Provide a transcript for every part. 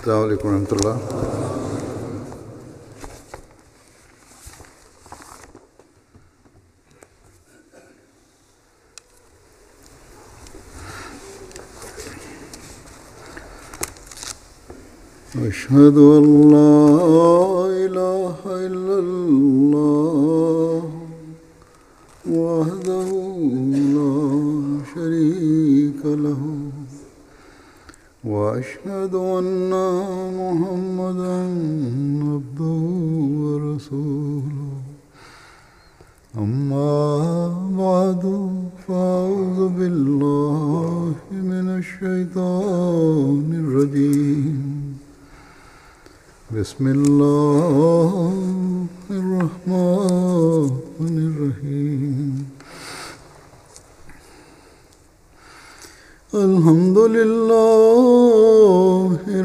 السلام عليكم ورحمة الله. أشهد أن لا إله إلا الله وحده لا شريك له وأشهد أن محمدا عبده ورسوله أما بعد فأعوذ بالله من الشيطان الرجيم بسم الله الرحمن الرحيم الحمد لله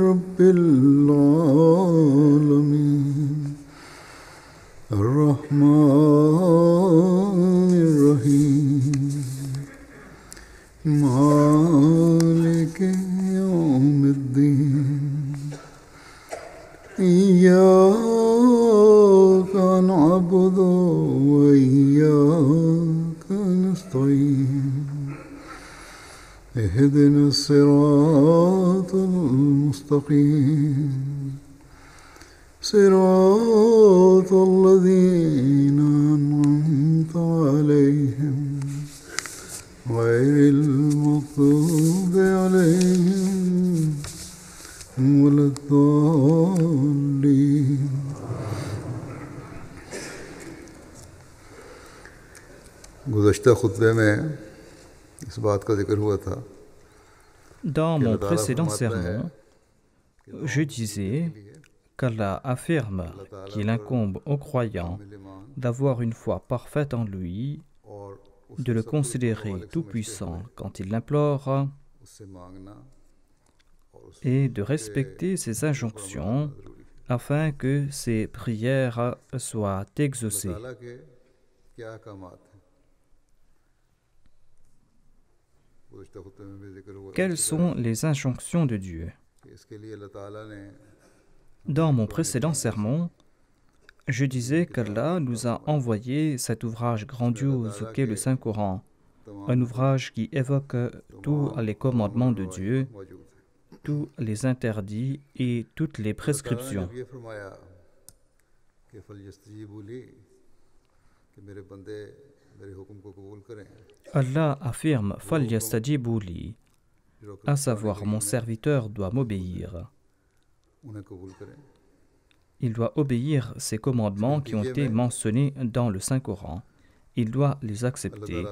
رب العالمين الرحمن الرحيم مالك يوم الدين إياك نعبد وإياك نستعين اهدنا الصراط المستقيم صراط الذين أنعمت عليهم غير المغضوب عليهم ولا الضالين. गुज़श्ता खुतबे में इस बात का जिक्र हुआ था. Dans mon précédent sermon, je disais qu'Allah affirme qu'il incombe aux croyants d'avoir une foi parfaite en lui, de le considérer tout-puissant quand il l'implore et de respecter ses injonctions afin que ses prières soient exaucées. Quelles sont les injonctions de Dieu? Dans mon précédent sermon, je disais qu'Allah nous a envoyé cet ouvrage grandiose qu'est le Saint-Coran, un ouvrage qui évoque tous les commandements de Dieu, tous les interdits et toutes les prescriptions. Allah affirme « Falyastajibu li », à savoir mon serviteur doit m'obéir. Il doit obéir ces commandements qui ont été mentionnés dans le Saint-Coran. Il doit les accepter.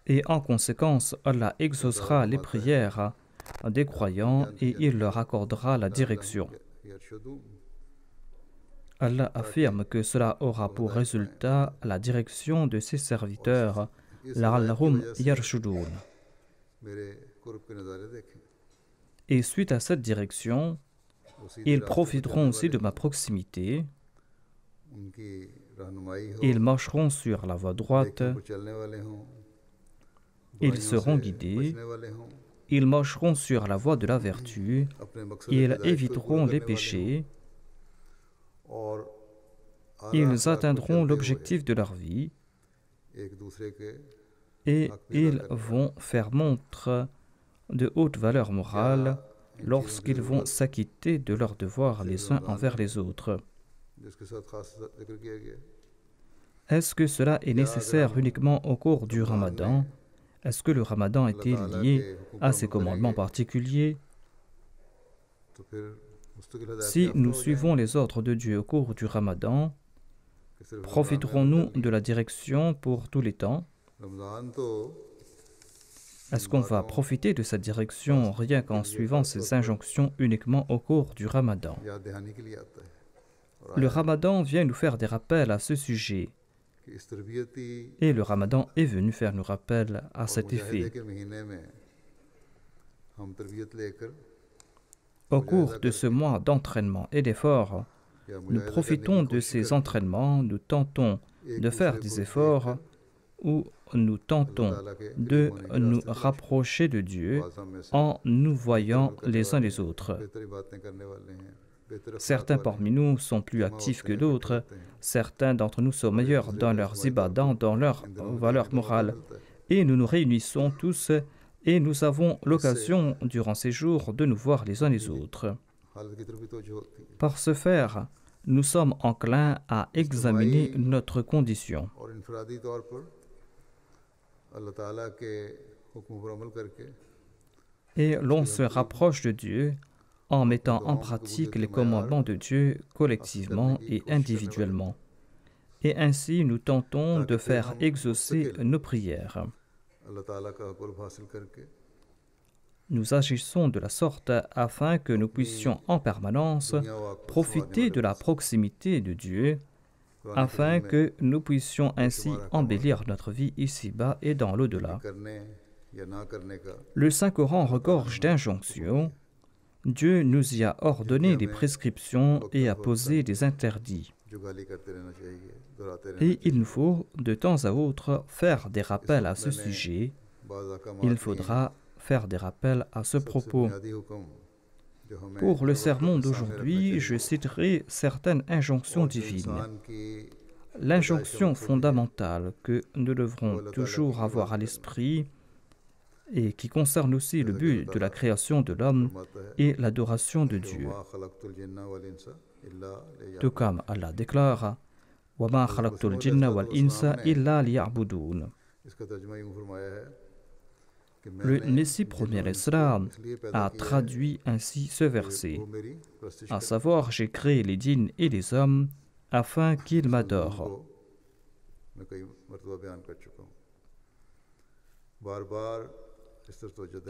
Et en conséquence, Allah exaucera les prières des croyants et il leur accordera la direction. Allah affirme que cela aura pour résultat la direction de ses serviteurs, la'allahum yarshudun. Et suite à cette direction, ils profiteront aussi de ma proximité. Ils marcheront sur la voie droite. Ils seront guidés. Ils marcheront sur la voie de la vertu. Ils éviteront les péchés. Ils atteindront l'objectif de leur vie. Et ils vont faire montre de haute valeur morale lorsqu'ils vont s'acquitter de leurs devoirs les uns envers les autres. Est-ce que cela est nécessaire uniquement au cours du Ramadan? Est-ce que le Ramadan était lié à ces commandements particuliers? Si nous suivons les ordres de Dieu au cours du Ramadan, profiterons-nous de la direction pour tous les temps? Est-ce qu'on va profiter de cette direction rien qu'en suivant ces injonctions uniquement au cours du Ramadan? Le Ramadan vient nous faire des rappels à ce sujet. Et le Ramadan est venu faire nous rappels à cet effet. Au cours de ce mois d'entraînement et d'efforts, nous profitons de ces entraînements, nous tentons de faire des efforts où nous tentons de nous rapprocher de Dieu en nous voyant les uns les autres. Certains parmi nous sont plus actifs que d'autres. Certains d'entre nous sont meilleurs dans leurs ibadats, dans leurs valeurs morales. Et nous nous réunissons tous et nous avons l'occasion, durant ces jours, de nous voir les uns les autres. Par ce faire, nous sommes enclins à examiner notre condition. Et l'on se rapproche de Dieu en mettant en pratique les commandements de Dieu collectivement et individuellement. Et ainsi, nous tentons de faire exaucer nos prières. Nous agissons de la sorte afin que nous puissions en permanence profiter de la proximité de Dieu, afin que nous puissions ainsi embellir notre vie ici-bas et dans l'au-delà. Le Saint-Coran regorge d'injonctions. Dieu nous y a ordonné des prescriptions et a posé des interdits. Et il nous faut de temps à autre faire des rappels à ce sujet. Il faudra faire des rappels à ce propos. Pour le sermon d'aujourd'hui, je citerai certaines injonctions divines. L'injonction fondamentale que nous devrons toujours avoir à l'esprit et qui concerne aussi le but de la création de l'homme et l'adoration de Dieu. Tout comme Allah déclare « Wa ma khalaqtul jinna wal insa illa liya'budun » Le Messie premier Islam a traduit ainsi ce verset, à savoir « J'ai créé les djinns et les hommes afin qu'ils m'adorent ».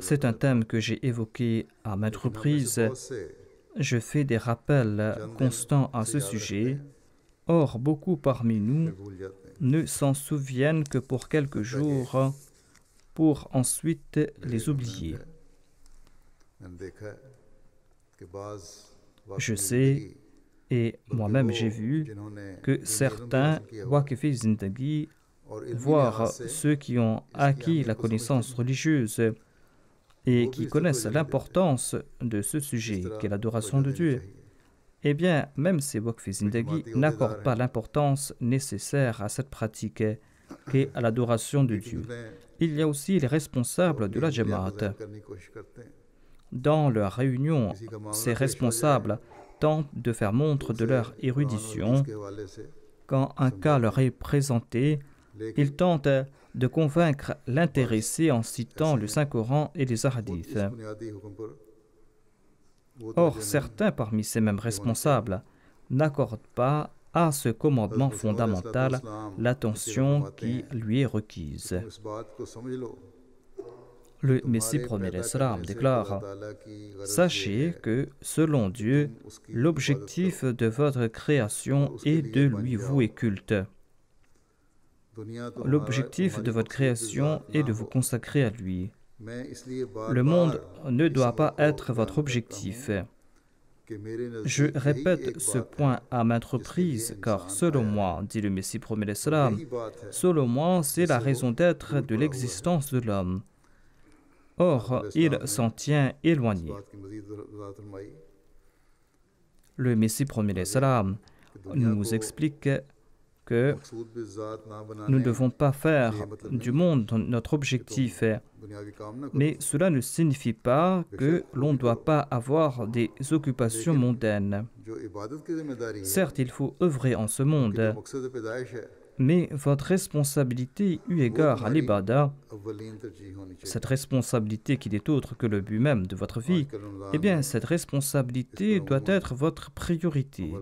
C'est un thème que j'ai évoqué à maintes reprises. Je fais des rappels constants à ce sujet. Or, beaucoup parmi nous ne s'en souviennent que pour quelques jours, pour ensuite les oublier. Je sais, et moi-même j'ai vu, que certains Waqifi Zindagi, voire ceux qui ont acquis la connaissance religieuse et qui connaissent l'importance de ce sujet, qu'est l'adoration de Dieu, eh bien, même ces Waqifi Zindagi n'accordent pas l'importance nécessaire à cette pratique qu'est l'adoration de Dieu. Il y a aussi les responsables de la Jamaat. Dans leur réunion, ces responsables tentent de faire montre de leur érudition. Quand un cas leur est présenté, ils tentent de convaincre l'intéressé en citant le Saint-Coran et les hadiths. Or, certains parmi ces mêmes responsables n'accordent pas à ce commandement fondamental l'attention qui lui est requise. Le Messie premier Islam déclare « Sachez que, selon Dieu, l'objectif de votre création est de lui vouer culte. L'objectif de votre création est de vous consacrer à lui. Le monde ne doit pas être votre objectif. Je répète ce point à maintes reprises, car selon moi, dit le Messie premier l'Islam, selon moi, c'est la raison d'être de l'existence de l'homme. Or, il s'en tient éloigné. Le Messie premier l'Islam nous explique que nous ne devons pas faire du monde notre objectif, mais cela ne signifie pas que l'on ne doit pas avoir des occupations mondaines. Certes, il faut œuvrer en ce monde, mais votre responsabilité eu égard à l'ibadah, cette responsabilité qui n'est autre que le but même de votre vie, eh bien, cette responsabilité doit être votre priorité.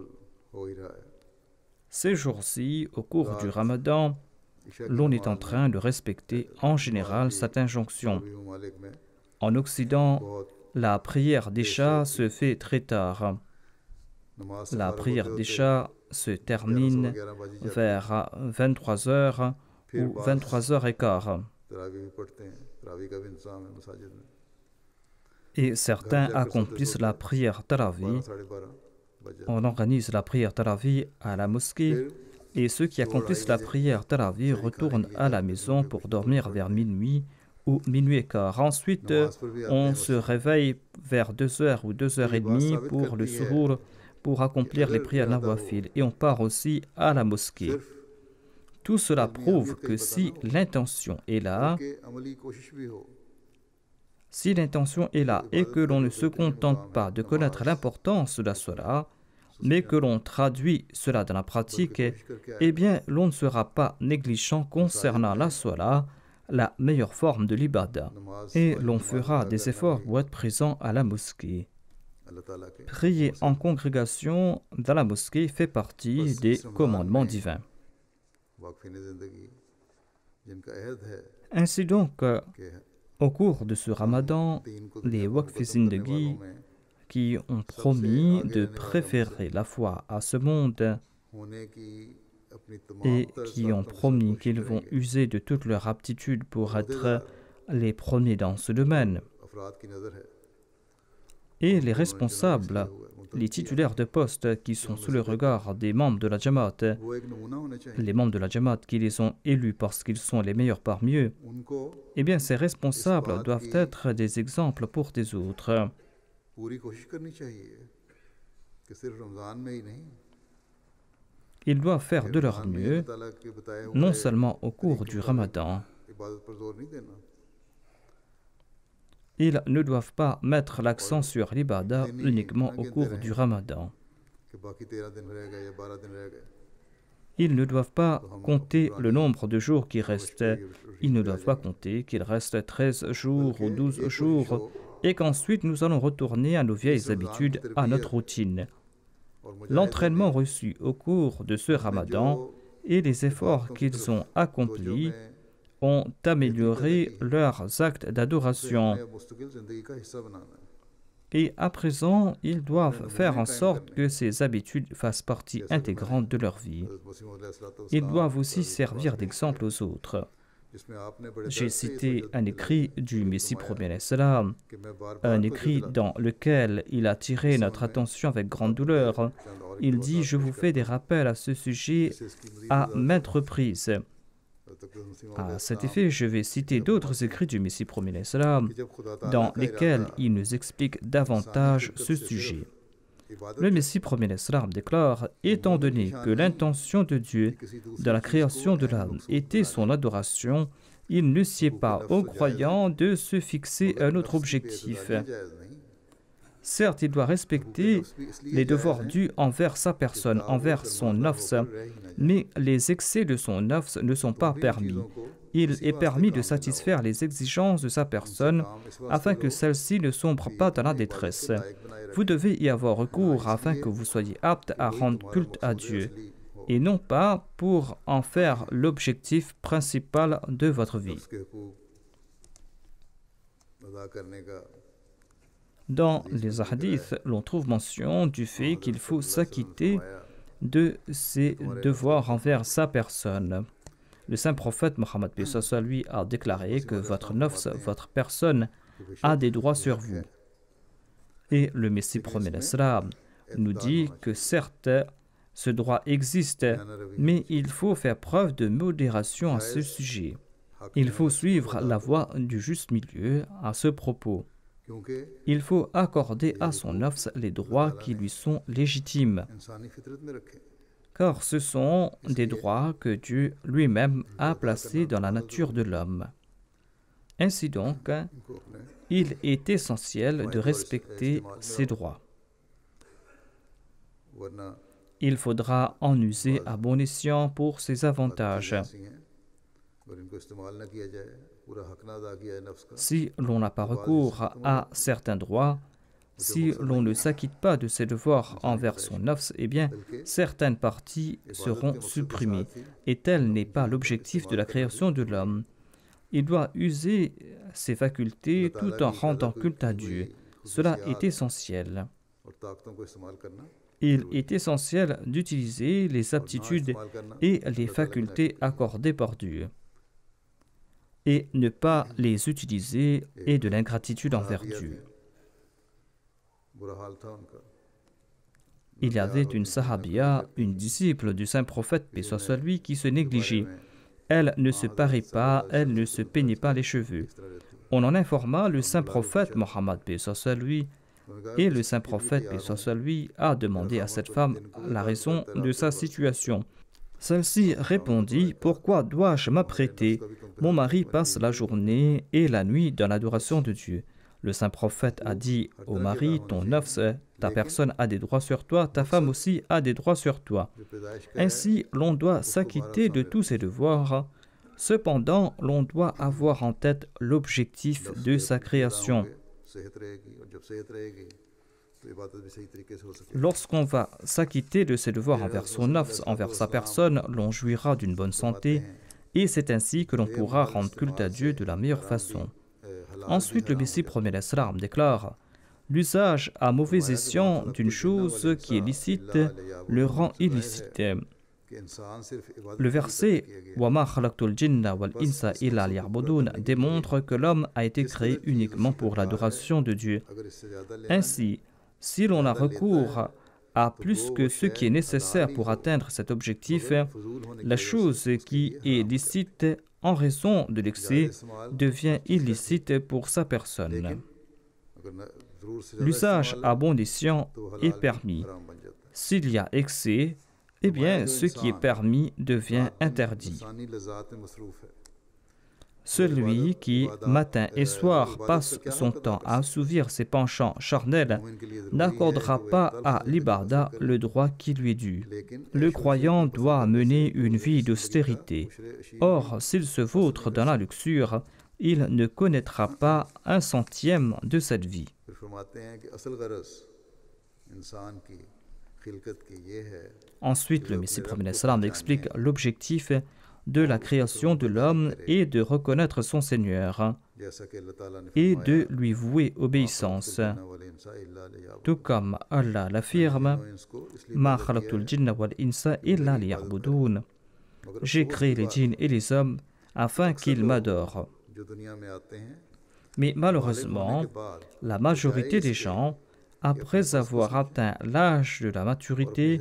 Ces jours-ci, au cours du Ramadan, l'on est en train de respecter en général cette injonction. En Occident, la prière d'Isha se fait très tard. La prière d'Isha se termine vers 23h ou 23h15. Et certains accomplissent la prière Tarawih. On organise la prière Tarawih à la mosquée Et ceux qui accomplissent la prière tarawih retournent à la maison pour dormir vers minuit ou minuit et quart. Ensuite, on se réveille vers 2 heures ou 2 heures et demie pour le suhour, pour accomplir les prières nawafil. Et on part aussi à la mosquée. Tout cela prouve que si l'intention est là, et que l'on ne se contente pas de connaître l'importance de la salat, mais que l'on traduit cela dans la pratique, eh bien, l'on ne sera pas négligent concernant la salat, la meilleure forme de l'ibada, et l'on fera des efforts pour être présent à la mosquée. Prier en congrégation dans la mosquée fait partie des commandements divins. Ainsi donc, au cours de ce ramadan, les Waqf Zindagi qui ont promis de préférer la foi à ce monde et qui ont promis qu'ils vont user de toute leur aptitude pour être les premiers dans ce domaine. Et les responsables, les titulaires de postes qui sont sous le regard des membres de la Jamaat, les membres de la Jamaat qui les ont élus parce qu'ils sont les meilleurs parmi eux, eh bien ces responsables doivent être des exemples pour des autres. Ils doivent faire de leur mieux, non seulement au cours du Ramadan. Ils ne doivent pas mettre l'accent sur l'ibada uniquement au cours du Ramadan. Ils ne doivent pas compter le nombre de jours qui restent. Ils ne doivent pas compter qu'il reste 13 jours ou 12 jours et qu'ensuite nous allons retourner à nos vieilles habitudes, à notre routine. L'entraînement reçu au cours de ce Ramadan et les efforts qu'ils ont accomplis ont amélioré leurs actes d'adoration. Et à présent, ils doivent faire en sorte que ces habitudes fassent partie intégrante de leur vie. Ils doivent aussi servir d'exemple aux autres. J'ai cité un écrit du Messie premier salam, un écrit dans lequel il a attiré notre attention avec grande douleur. Il dit « Je vous fais des rappels à ce sujet à maintes reprises ». À cet effet, je vais citer d'autres écrits du Messie premier salam dans lesquels il nous explique davantage ce sujet. Le Messie premier salam déclare « Étant donné que l'intention de Dieu dans la création de l'âme était son adoration, il ne sied pas aux croyants de se fixer un autre objectif. Certes, il doit respecter les devoirs dus envers sa personne, envers son nafs, mais les excès de son nafs ne sont pas permis. Il est permis de satisfaire les exigences de sa personne afin que celle-ci ne sombre pas dans la détresse. Vous devez y avoir recours afin que vous soyez apte à rendre culte à Dieu, et non pas pour en faire l'objectif principal de votre vie. » Dans les hadiths, l'on trouve mention du fait qu'il faut s'acquitter de ses devoirs envers sa personne. Le saint prophète Mohammed lui a déclaré que votre nafs, votre personne, a des droits sur vous. Et le Messie premier salam nous dit que certes, ce droit existe, mais il faut faire preuve de modération à ce sujet. Il faut suivre la voie du juste milieu à ce propos. Il faut accorder à son nafs les droits qui lui sont légitimes, car ce sont des droits que Dieu lui-même a placés dans la nature de l'homme. Ainsi donc, il est essentiel de respecter ces droits. Il faudra en user à bon escient pour ses avantages. Si l'on n'a pas recours à certains droits, si l'on ne s'acquitte pas de ses devoirs envers son nafs, eh bien, certaines parties seront supprimées. Et tel n'est pas l'objectif de la création de l'homme. Il doit user ses facultés tout en rendant culte à Dieu. Cela est essentiel. Il est essentiel d'utiliser les aptitudes et les facultés accordées par Dieu, et ne pas les utiliser et de l'ingratitude envers Dieu. il y avait une sahabia, une disciple du saint prophète, paix soit sur lui, qui se négligeait. Elle ne se parait pas, elle ne se peignait pas les cheveux. On en informa le saint prophète Mohammed, paix soit sur lui, et le saint prophète, paix soit sur lui, a demandé à cette femme la raison de sa situation. Celle-ci répondit: pourquoi dois-je m'apprêter? Mon mari passe la journée et la nuit dans l'adoration de Dieu. Le saint prophète a dit au mari: ton nafs, ta personne a des droits sur toi, ta femme aussi a des droits sur toi. Ainsi, l'on doit s'acquitter de tous ses devoirs. Cependant, l'on doit avoir en tête l'objectif de sa création. Lorsqu'on va s'acquitter de ses devoirs envers son nafs, envers sa personne, l'on jouira d'une bonne santé, et c'est ainsi que l'on pourra rendre culte à Dieu de la meilleure façon. Ensuite, le Messie premier l'Islam déclare: l'usage à mauvais escient d'une chose qui est licite le rend illicite. Le verset Wama khalaqtul jinna wal insa illa liya'budun démontre que l'homme a été créé uniquement pour l'adoration de Dieu. Ainsi, si l'on a recours à plus que ce qui est nécessaire pour atteindre cet objectif, la chose qui est licite en raison de l'excès devient illicite pour sa personne. L'usage à bon escient est permis. S'il y a excès, eh bien, ce qui est permis devient interdit. Celui qui, matin et soir, passe son temps à assouvir ses penchants charnels n'accordera pas à l'ibarda le droit qui lui est dû. Le croyant doit mener une vie d'austérité. Or, s'il se vautre dans la luxure, il ne connaîtra pas un centième de cette vie. Ensuite, le Messie premier l'Islam explique l'objectif de la création de l'homme est de reconnaître son Seigneur et de lui vouer obéissance. Tout comme Allah l'affirme: Ma khalaqtul jinna wal insa illa liya'budun. J'ai créé les djinns et les hommes afin qu'ils m'adorent. Mais malheureusement, la majorité des gens, après avoir atteint l'âge de la maturité,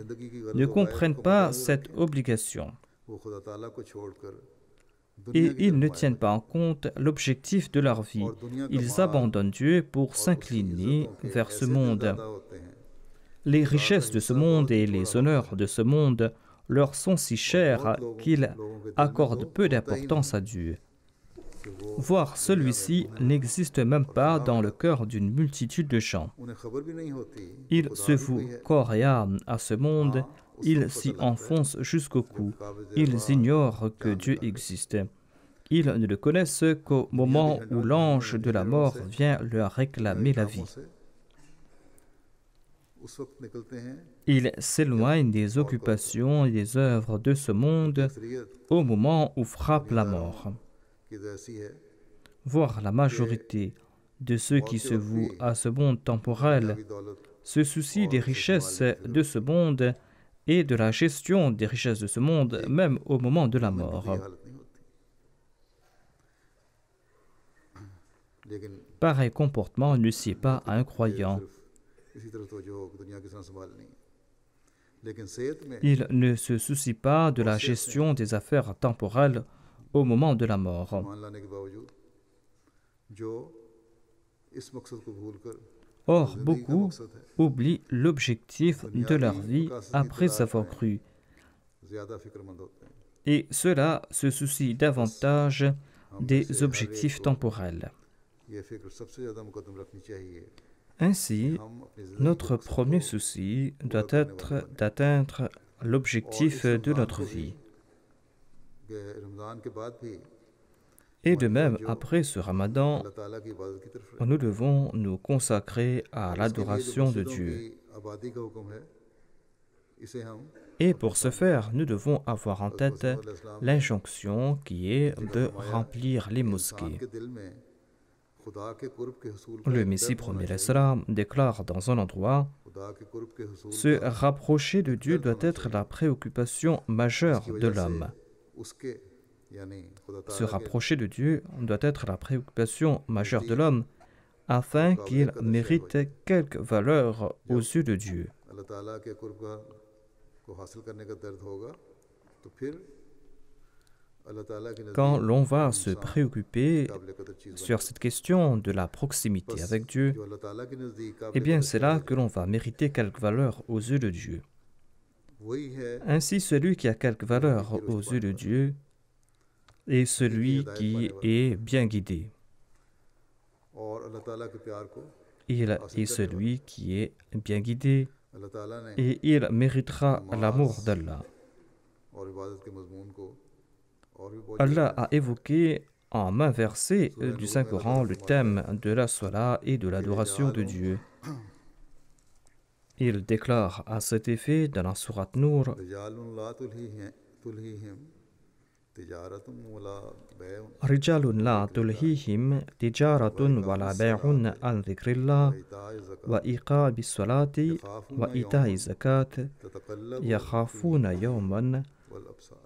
ne comprennent pas cette obligation. Et ils ne tiennent pas en compte l'objectif de leur vie. Ils abandonnent Dieu pour s'incliner vers ce monde. Les richesses de ce monde et les honneurs de ce monde leur sont si chers qu'ils accordent peu d'importance à Dieu. Voire celui-ci n'existe même pas dans le cœur d'une multitude de gens. Ils se vouent corps et âme à ce monde, ils s'y enfoncent jusqu'au cou, ils ignorent que Dieu existe. Ils ne le connaissent qu'au moment où l'ange de la mort vient leur réclamer la vie. Ils s'éloignent des occupations et des œuvres de ce monde au moment où frappe la mort. Voire la majorité de ceux qui se vouent à ce monde temporel se soucient des richesses de ce monde et de la gestion des richesses de ce monde, même au moment de la mort. Pareil comportement ne sied pas à un croyant. Il ne se soucie pas de la gestion des affaires temporelles au moment de la mort. Or, beaucoup oublient l'objectif de leur vie après avoir cru. Et cela se soucie davantage des objectifs temporels. Ainsi, notre premier souci doit être d'atteindre l'objectif de notre vie. Et de même, après ce Ramadan, nous devons nous consacrer à l'adoration de Dieu. Et pour ce faire, nous devons avoir en tête l'injonction qui est de remplir les mosquées. Le Messie premier l'Islam déclare dans un endroit: se rapprocher de Dieu doit être la préoccupation majeure de l'homme. Se rapprocher de Dieu doit être la préoccupation majeure de l'homme afin qu'il mérite quelque valeur aux yeux de Dieu. अल्लाह ताला के कुर्ब को हासिल करने का दर्द होगा तो फिर अल्लाह ताला के Quand नज़दीक l'on va se इंसान préoccuper काबिल कदर चीज़ बन sur cette question de la proximité बस avec Dieu, जो अल्लाह ताला के नज़दीक eh काबिल bien कदर c'est चीज़ là हो que जाए l'on va mériter quelque valeur aux yeux de Dieu. वही है Ainsi, celui qui a quelque valeur aux yeux de Dieu est celui qui est bien guidé. और अल्लाह ताला के प्यार को Il est celui qui est bien guidé अल्लाह ताला ने et il méritera l'amour d'Allah. और इबादत के मजमून को और भी बहुत Allah a évoqué en maint versé du Saint-Coran le thème de la salat et de l'adoration de Dieu. Il déclare à cet effet dans la sourate Nour रिजालुन ला तुल्हीहिम तिजारतुन वला बैउन رجال لا تلهيهم تجارة ولا بيع عن ذكر الله इताए ज़कात وإقام الصلاة وإيتاء الزكاة ततक़ल्लबु يخافون يوما वल अबसार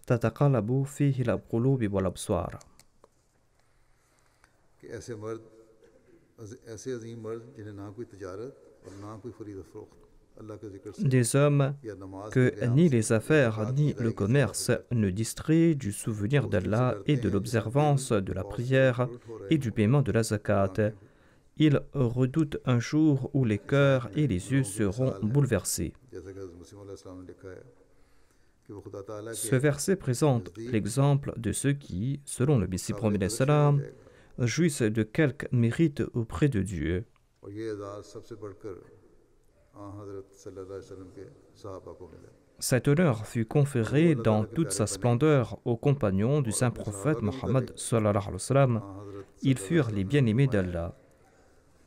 تتقلب فيه القلوب والأبصار. कि ऐसे मर्द ऐसे अजीम मर्द जिन्हें ना कोई तिजारत और ना कोई खरीद फरोख्त अल्लाह के जिक्र से Des hommes या नमाज que के क़याम ni से les affaires ज़कात ni की le अदायगी से commerce ne distraient du souvenir d'Allah et de l'observance de la prière et du paiement de la zakat. Ils redoutent un jour où les cœurs et les yeux seront bouleversés. जैसा कि हज़रत मसीह अलैहि सलाम ने लिखा है कि वो खुदा ताला के Ce verset présente l'exemple de ceux qui, selon le Messie promis salam, jouissent de quelque mérite auprès de Dieu. और ये एजाज़ सबसे बढ़कर हज़रत सल्लल्लाहु अलैहि वसल्लम के सहाबा को मिला Cet honneur fut conféré dans toute sa splendeur aux compagnons du saint prophète Mohammed sallallahu alayhi wa sallam. हज़रत Ils furent les bien-aimés d'Allah.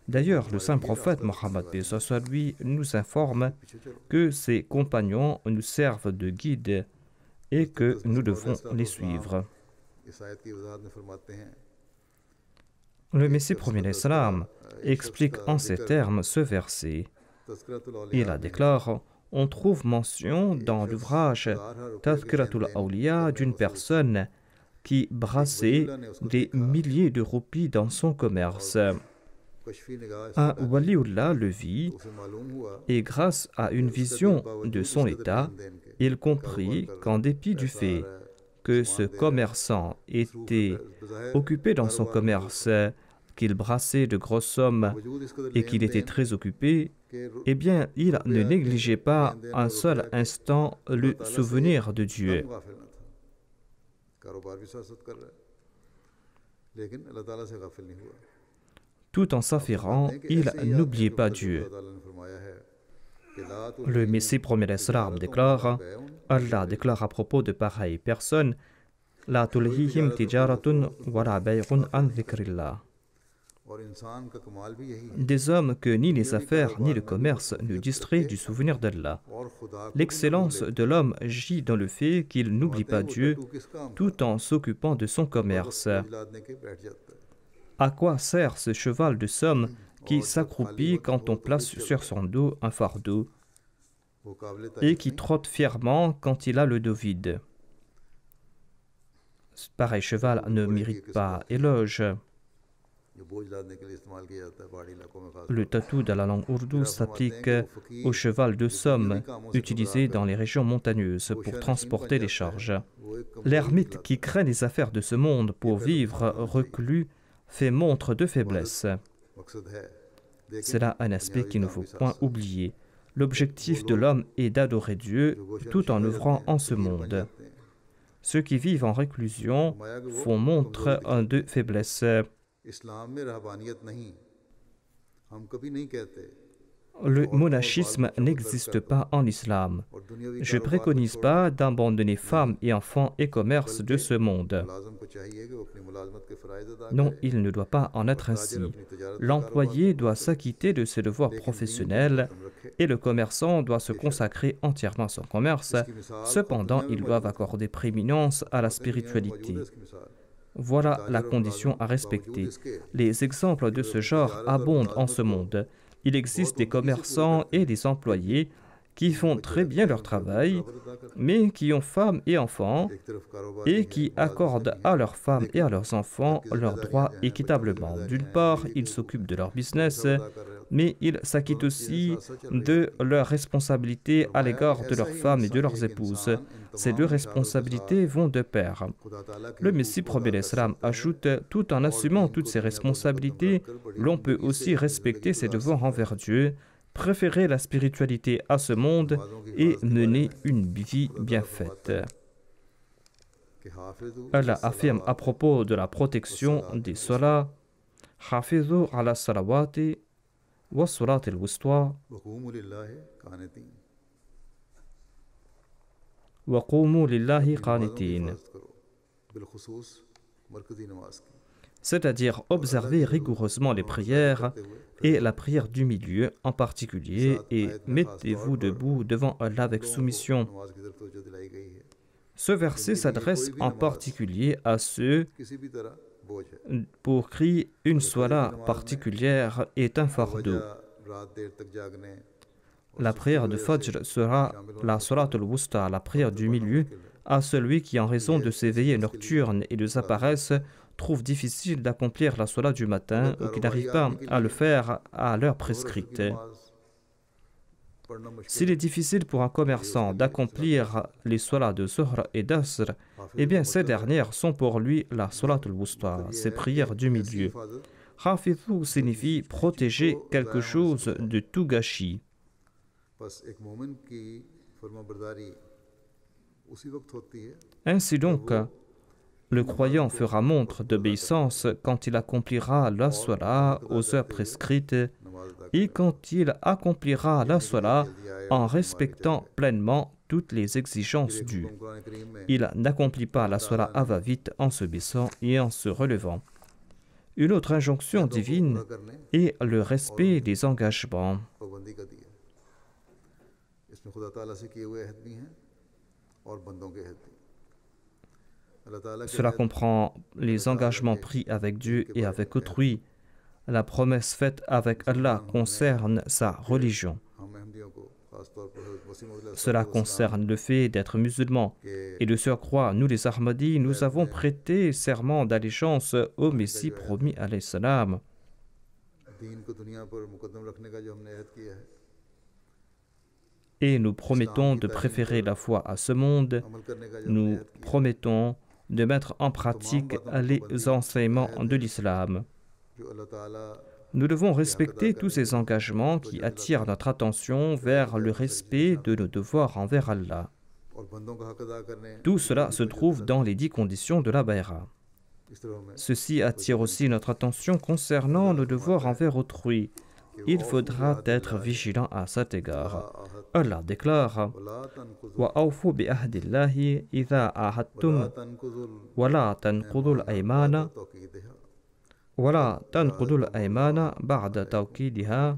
D'ailleurs, le saint prophète Mohammed lui nous informe que ses compagnons nous servent de guide et que nous devons les suivre. इस आयत की वजाहत में फरमाते हैं Le Messie premier salam explique en ces termes ce verset. तज़किरतुल Il औलिया déclare: on trouve mention dans l'ouvrage Tazkiratul Awliya d'une personne qui brassait des milliers de roupies dans son commerce. कशफी निगाह Un waliullah le vit उसे मालूम हुआ et grâce à une vision de son état, il comprit qu'en dépit du fait que ce commerçant était occupé dans son commerce, qu'il brassait de grosses sommes वजूद इस कदर et qu'il était très occupé, eh bien, il ne négligeait pas un seul instant le souvenir de Dieu. गाफिल न था कारोबार भी साथ कर रहा है लेकिन अल्लाह ताला से गाफिल नहीं हुआ Tout en s'affairant, il n'oubliait pas Dieu. अल्लाह ताला ने फरमाया है कि ला तो Le Messie premier salam déclare, Allah déclare à propos de pareilles personnes, La tulhihim tijaratun wala bay'un an dhikrillah. और इंसान का कमाल भी यही है Des hommes que ni les affaires ni le commerce ne distraient du souvenir d'Allah. और खुदा को L'excellence de l'homme gît dans le fait qu'il n'oublie pas Dieu तू किस काम tout en s'occupant de son commerce. लादने के बैठ जाता है À quoi sert ce cheval de somme qui s'accroupit quand on place sur son dos un fardeau वो काबिल et तारीफ qui नहीं trotte fièrement quand il a le dos vide? Ce pareil cheval ne mérite pas éloge. जो बोझ लादने के लिए इस्तेमाल किया जाता है पहाड़ी इलाकों में खास Le tatou de la langue ourdou s'applique au cheval de somme utilisé dans les régions montagneuses pour transporter les charges. वो एक L'ermite qui craint les affaires de ce monde pour vivre reclus fait montre de faiblesse. मकसद है लेकिन C'est là un aspect qu'il ne faut point oublier. L'objectif de l'homme est d'adorer Dieu tout en œuvrant en ce monde. Ceux qui vivent en réclusion font montre de faiblesse. इस्लाम में रहबानियत नहीं हम कभी नहीं कहते Le monachisme n'existe pas en islam. और दुनियावी Je préconise pas d'abandonner femmes et enfants et commerce de ce monde. मुलाजम को चाहिए कि वो अपनी मुलाजमत के फ़राइज़ अदा Non, करे il ne doit pas en être ainsi. L'employé doit s'acquitter de ses devoirs professionnels et le commerçant doit se consacrer entièrement à son commerce. Cependant, ils doivent accorder prééminence à la spiritualité. इसकी मिसाल Voilà la condition à respecter. Les exemples de ce genre abondent en ce monde. Il existe des commerçants et des employés qui font très bien leur travail, mais qui ont femmes et enfants एक तरफ कारोबार et qui accordent à leurs femmes et à leurs enfants leurs droits équitablement. D'une part, ils s'occupent de leur business mais ils s'acquittent aussi de leurs responsabilités à l'égard de leurs femmes et de leurs épouses. Ces deux responsabilités vont de pair. Le Messie prophète l'Islam ajoute, tout en assumant toutes ces responsabilités, l'on peut aussi respecter ses devoirs envers Dieu, préférer la spiritualité à ce monde et mener une vie bien faite. Allah affirme à propos de la protection des salats, Hafizu ala salawati wa salat al-wusta wa qumu lillahi qanitin. C'est-à-dire observez rigoureusement les prières et la prière du milieu en particulier et mettez-vous debout devant Allah avec soumission. Ce verset s'adresse en particulier à ceux pour qui une salat particulière est un fardeau. La prière de Fajr sera la salat al-wusta, la prière du milieu, à celui qui, en raison de ses veillées nocturnes et de sa paresse, trouve difficile d'accomplir la salat du matin ou qui n'arrive pas à le faire à l'heure prescrite. S'il est difficile pour un commerçant d'accomplir les salats de Zuhr et d'Asr, eh bien ces dernières sont pour lui la salat al-wusta, ces prières du milieu. Hafidhu signifie protéger quelque chose de tout gâchis. Ainsi donc, le croyant fera montre d'obéissance quand il accomplira la salat aux heures prescrites et quand il accomplira la salat en respectant pleinement toutes les exigences dues. Il n'accomplit pas la salat à va-vite en se baissant et en se relevant. Une autre injonction divine est le respect des engagements. Cela comprend les engagements pris avec Dieu et avec autrui. La promesse faite avec Allah concerne sa religion. Cela concerne le fait d'être musulman. Et de surcroît, nous les Ahmadis, nous avons prêté serment d'allégeance au Messie promis alayhi salam. Et nous promettons de préférer la foi à ce monde. Nous promettons de mettre en pratique les enseignements de l'islam. Nous devons respecter tous ces engagements qui attirent notre attention vers le respect de nos devoirs envers Allah. Tout cela se trouve dans les 10 conditions de la Bayra. Ceci attire aussi notre attention concernant nos devoirs envers autrui. Il faudra être vigilant à cet égard. Allah déclare wa awfu bi ahdillahi idha ahadtum wa la tanqudul aymana wa la tanqudul aymana ba'da tawkidiha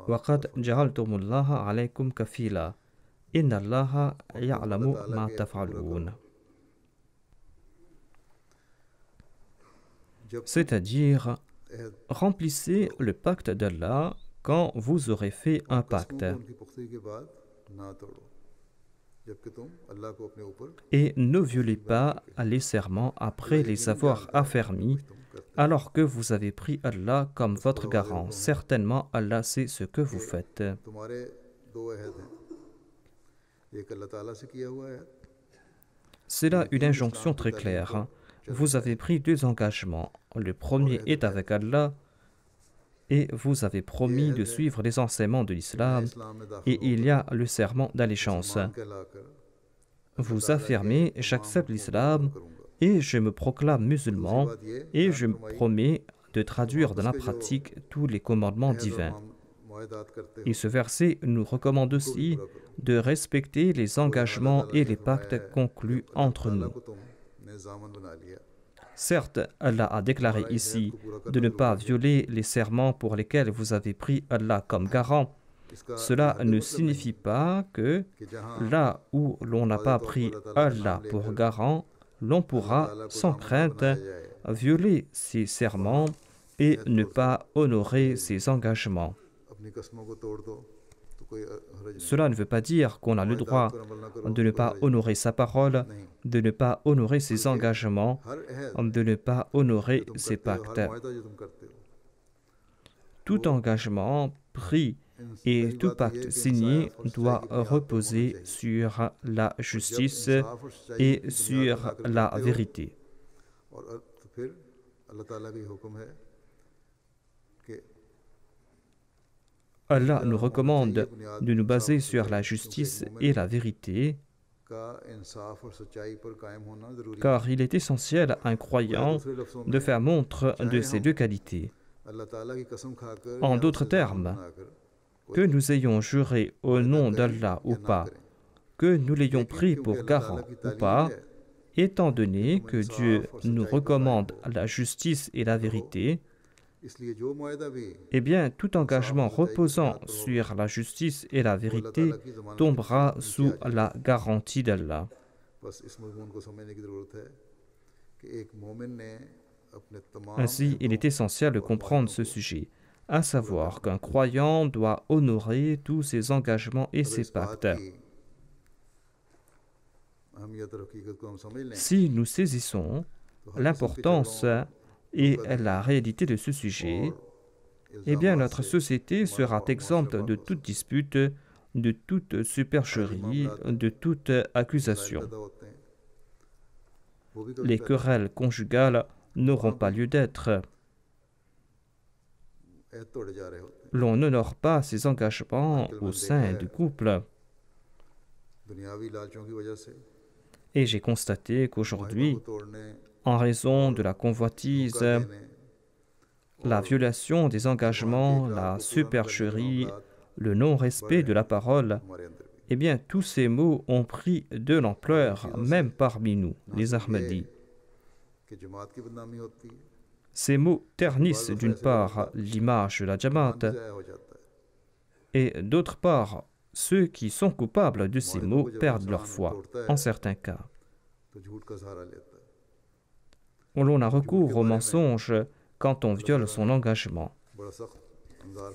wa qad ja'altumullaha alaykum kafila inna allaha ya'lamu ma taf'alun. C'est-à-dire, remplissez le pacte d'Allah quand vous aurez fait un pacte. Et ne violez pas les serments après les avoir affermis, alors que vous avez pris Allah comme votre garant. Certainement, Allah sait ce que vous faites. C'est là une injonction très claire. Vous avez pris 2 engagements. Le premier est avec Allah et vous avez promis de suivre les enseignements de l'islam et il y a le serment d'allégeance. Vous affirmez, j'accepte l'islam et je me proclame musulman et je me promets de traduire dans la pratique tous les commandements divins. Et ce verset nous recommande aussi de respecter les engagements et les pactes conclus entre nous. Certes, Allah a déclaré ici de ne pas violer les serments pour lesquels vous avez pris Allah comme garant. Cela ne signifie pas que là où l'on n'a pas pris Allah pour garant, l'on pourra sans crainte violer ses serments et ne pas honorer ses engagements. Cela ne veut pas dire qu'on a le droit de ne pas honorer sa parole, de ne pas honorer ses engagements, de ne pas honorer ses pactes. tout engagement pris et tout pacte signé doit reposer sur la justice et sur la vérité. Allah nous recommande de nous baser sur la justice et la vérité, car il est essentiel à un croyant de faire montre de ces deux qualités. En d'autres termes, que nous ayons juré au nom d'Allah ou pas, que nous l'ayons pris pour garant ou pas, étant donné que Dieu nous recommande la justice et la vérité, eh bien, tout engagement reposant sur la justice et la vérité tombera sous la garantie d'Allah. Ainsi, il est essentiel de comprendre ce sujet, à savoir qu'un croyant doit honorer tous ses engagements et ses pactes. Si nous saisissons l'importance et la réalité de ce sujet, eh bien notre société sera exempte de toute dispute, de toute supercherie, de toute accusation. Les querelles conjugales n'auront pas lieu d'être. L'on n'honore pas ses engagements au sein du couple. Et j'ai constaté qu'aujourd'hui, en raison de la convoitise, la violation des engagements, la supercherie, le non-respect de la parole, eh bien, tous ces maux ont pris de l'ampleur, même parmi nous, les Ahmadis. Ces mots ternissent d'une part l'image de la Jamaat et d'autre part, ceux qui sont coupables de ces mots perdent leur foi, en certains cas. L'on a recours au mensonge quand on viole son engagement.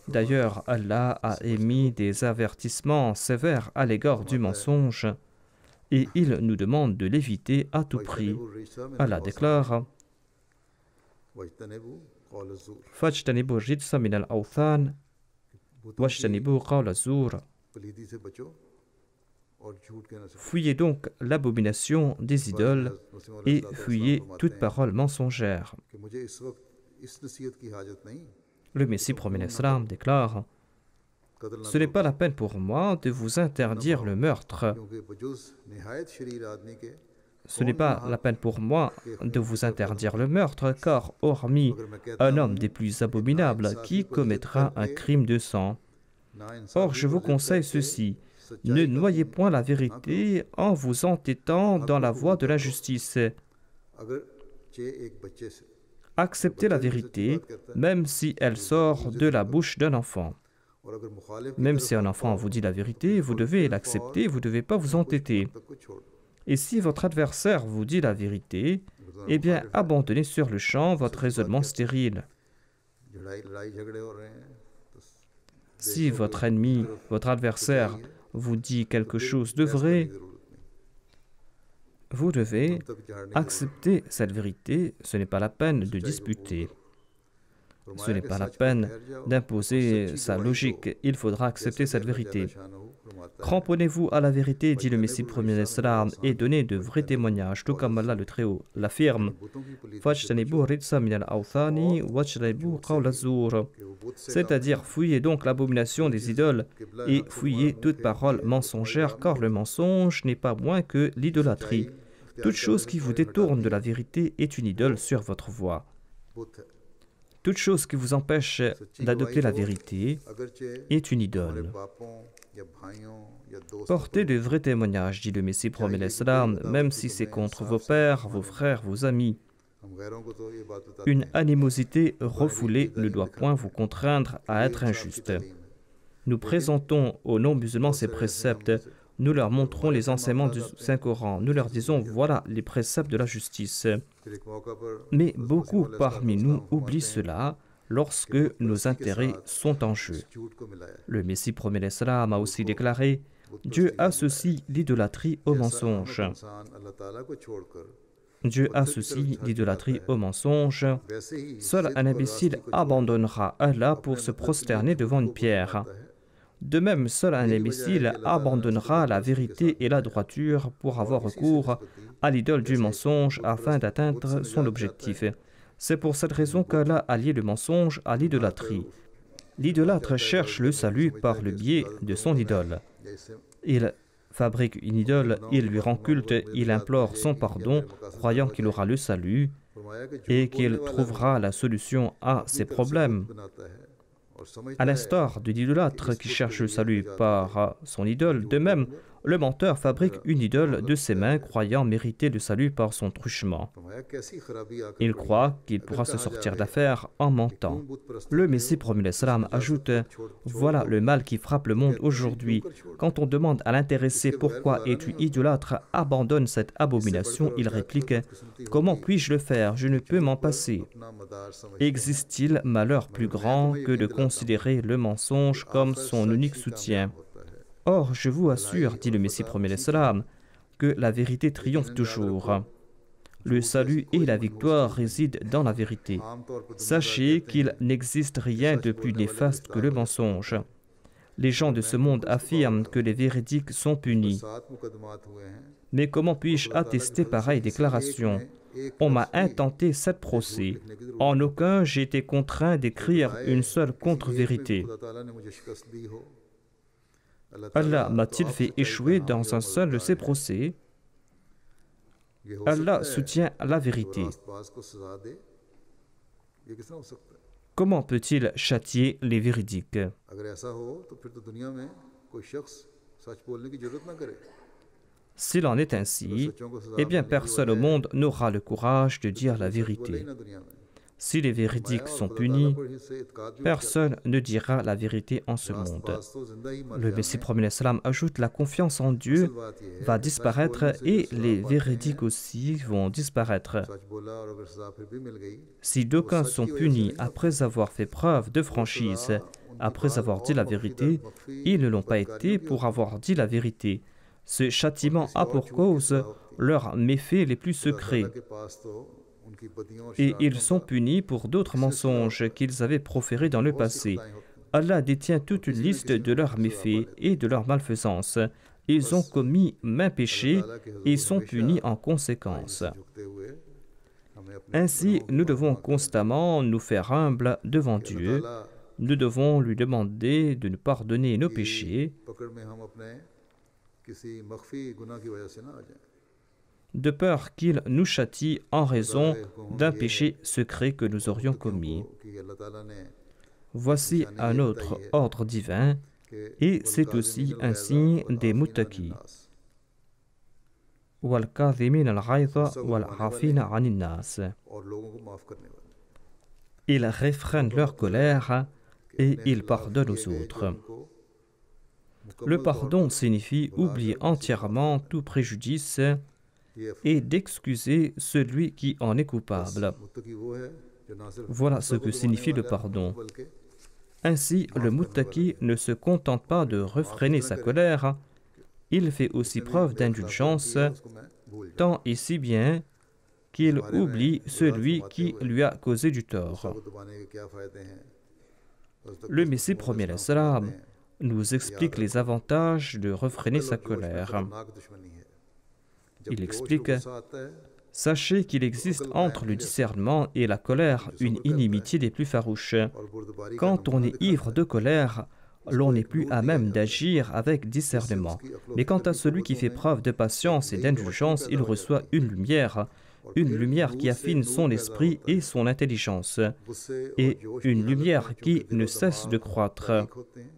D'ailleurs, Allah a émis des avertissements sévères à l'égard du mensonge et il nous demande de l'éviter à tout prix. Allah déclare Fajtanibu rijsa min al-awthan wajtanibu qawla zur. Fuyez donc l'abomination des idoles et fuyez toute parole mensongère. Le Messie promet l'Islam déclare « Ce n'est pas la peine pour moi de vous interdire le meurtre. Ce n'est pas la peine pour moi de vous interdire le meurtre, car hormis un homme des plus abominables qui commettra un crime de sang. Or, je vous conseille ceci. Ne noyez point la vérité en vous entêtant dans la voie de l'injustice. Acceptez la vérité, même si elle sort de la bouche d'un enfant. Même si un enfant vous dit la vérité, vous devez l'accepter, vous ne devez pas vous entêter. Et si votre adversaire vous dit la vérité, eh bien, abandonnez sur le champ votre raisonnement stérile. Si votre ennemi, votre adversaire, vous dit quelque chose de vrai, vous devez accepter cette vérité. Ce n'est pas la peine de disputer. Ce n'est pas la peine d'imposer sa logique. Il faudra accepter cette vérité. Cramponnez-vous à la vérité, dit le Messie premier l'Islam, et donnez de vrais témoignages, tout comme Allah le Très-Haut l'affirme. C'est-à-dire, fuyez donc l'abomination des idoles et fuyez toute parole mensongère, car le mensonge n'est pas moins que l'idolâtrie. Toute chose qui vous détourne de la vérité est une idole sur votre voie. Toute chose qui vous empêche d'adopter la vérité est une idole. Portez de vrais témoignages, dit le Messie promet l'Islam, même si c'est contre vos pères, vos frères, vos amis. Une animosité refoulée ne doit point vous contraindre à être injuste. Nous présentons aux non-musulmans ces préceptes, nous leur montrons les enseignements du Saint-Coran, nous leur disons voilà les préceptes de la justice. Mais beaucoup parmi nous oublient cela lorsque nos intérêts sont en jeu. Le Messie promet l'Islam a aussi déclaré Dieu associe l'idolâtrie au mensonge. Dieu associe l'idolâtrie au mensonge. वैसे ही Seul सिद्क un और imbécile रास्ते को abandonnera Allah pour se prosterner devant une pierre. De même, seul un imbécile abandonnera la vérité et la droiture pour avoir recours à l'idole du mensonge afin d'atteindre son objectif. C'est pour cette raison qu'Allah a lié le mensonge à l'idolâtrie. L'idolâtre cherche le salut par le biais de son idole. जैसे Il fabrique une idole, il lui rend culte, il implore son pardon, croyant qu'il aura le salut फरमाया कि et झूठ qu'il बोलने वाला trouvera la solution à ses problèmes. बनाता है और समझता À है l'instar de l'idolâtre qui cherche le salut par son idole, de même, le menteur fabrique une idole de ses mains, croyant mériter le salut par son truchement. फरमाया कैसी खराबी आकर Il पड़ी croit qu'il pourra se sortir d'affaire en mentant. Le Messie promis l'Islam ajoute « Voilà le mal qui frappe le monde aujourd'hui. Quand on demande à l'intéressé pourquoi es-tu idolâtre, abandonne cette abomination, il réplique « Comment puis-je le faire? Je ne peux m'en passer. अपना मदार समझ Existe-t-il malheur plus grand que de considérer le mensonge comme son unique soutien? Or, je vous assure, dit le Messie promet l'Islam, que la vérité triomphe toujours. Le salut et la victoire résident dans la vérité. आमतौर पर Sachez qu'il n'existe rien de plus néfaste que le mensonge. Les gens de ce monde affirment que les véridiques sont punis. 7 मुकदमात हुए हैं Mais comment puis-je attester pareille déclaration? On m'a intenté 7 procès. En aucun j'ai été contraint d'écrire une seule contre-vérité. खुदा ताला ने मुझे शिकस्त दी हो Allah m'a-t-il fait échouer dans un seul de ces procès? ये हो Allah सकता है soutient la vérité. रास्तबाज को सजा दे ये किस तरह हो सकता है Comment peut-il châtier les véridiques? अगर ऐसा हो तो फिर तो दुनिया में कोई शख्स सच बोलने की जरूरत ना करे S'il en est ainsi, eh bien personne au monde n'aura le courage de dire la बोले ही vérité. ना दुनिया में Si les véridiques sont punis, personne ne dira la vérité en ce monde. रास्तबाज तो जिंदा ही मर Le Messie promet l'Islam ajoute la confiance en Dieu बात ये है va disparaître et les véridiques aussi vont disparaître. सच बोला और अगर सजा फिर भी मिल गई Si d'aucuns sont punis après avoir fait preuve de franchise, après avoir dit la vérité, ils ne l'ont pas été pour avoir dit la vérité. Ce châtiment a pour cause leurs méfaits les plus secrets. के पास तो उनकी बदियों Et ils sont punis pour d'autres mensonges qu'ils avaient proférés dans le passé. Allah détient toute une liste de leurs méfaits et de leurs malfaisances. Ils ont commis maints péchés et sont punis en conséquence. झुकते हुए हमें अपने Ainsi, nous devons constamment nous faire humbles devant Dieu. Nous devons lui demander de nous pardonner nos péchés, पकड़ में हम अपने किसी मख्फी गुनाह की वजह से ना आ जाएं de peur qu'il nous châtie en raison d'un péché secret que nous aurions commis. कि अल्लाह ताला ने Voici un autre ordre divin, et c'est aussi un signe des muttaqis. وَالْكَاظِمِينَ الْغَيْظَ وَالْعَافِينَ عَنِ النَّاسِ. और लोगों को माफ करने वाले Ils réfrènent leur colère et ils pardonnent aux autres. उनको Le pardon signifie oublier entièrement tout préjudice et d'excuser celui qui en est coupable. Muttaqi वो है जो ना सिर्फ Voilà ce que signifie le pardon. बल्कि Ainsi, le muttaqi ne se contente pas de refréner sa colère, il fait aussi preuve d'indulgence, उसको मैं भूल tant et si bien qu'il oublie celui qui lui a causé du tort. जाऊँ दबाने के क्या फायदे हैं Le Messie premier l'Islam nous explique les avantages de refréner sa colère. खतरनाक दुश्मनी है Il जब explique गुस्सा आता है Sachez qu'il existe entre le discernement et la colère une inimitié des plus farouches. और बुर्दबारी का Quand on est ivre de colère, l'on n'est plus à même d'agir avec discernement. Mais quant à celui qui fait preuve de patience et d'indulgence, il reçoit une lumière qui affine son esprit et son intelligence, गुस्से et une lumière qui ne cesse de croître. होते हैं